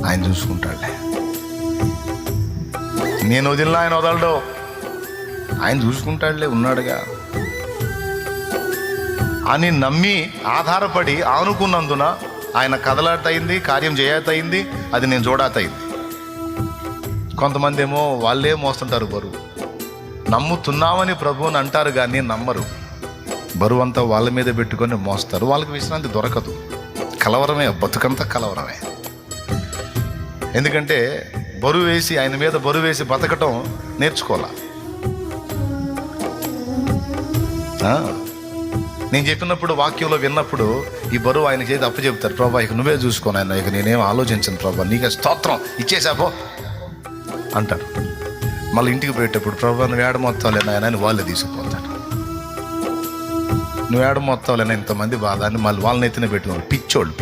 ఆయన చూసుకుంటాడులే, నేను వదిలిన ఆయన వదలడు, ఆయన చూసుకుంటాడులే, ఉన్నాడుగా అని నమ్మి ఆధారపడి ఆనుకున్నందున ఆయన కదలాతయింది, కార్యం చేయతయింది, అది నేను చూడతయింది. కొంతమంది ఏమో వాళ్ళే మోస్తుంటారు బరువు. నమ్ముతున్నామని ప్రభువుని అంటారు కానీ నమ్మరు. బరువు అంతా వాళ్ళ మీద పెట్టుకొని మోస్తారు. వాళ్ళకి విశ్రాంతి దొరకదు. కలవరమే, బతుకంతా కలవరమే. ఎందుకంటే బరువు వేసి, ఆయన మీద బరువు వేసి బతకటం నేర్చుకోవాలా. నేను చెప్పినప్పుడు, వాక్యంలో విన్నప్పుడు ఈ బరువు ఆయన చేతి అప్పు చెప్తారు. ప్రభా ఇక నువ్వే చూసుకోను ఆయన, ఇక నేనేం ఆలోచించను ప్రభా, నీకే స్తోత్రం, ఇచ్చేసాపో అంటారు. మళ్ళీ ఇంటికి పోయేటప్పుడు ప్రభా నువ్వు ఏడ మొత్తాలేనా ఆయన వాళ్ళే తీసుకుపోతాడు. నువ్వు ఏడ మొత్తాలేనా ఇంతమంది బాధ అని మళ్ళీ వాళ్ళని ఎత్తిన పెట్టిన పిచ్చోళ్ళు.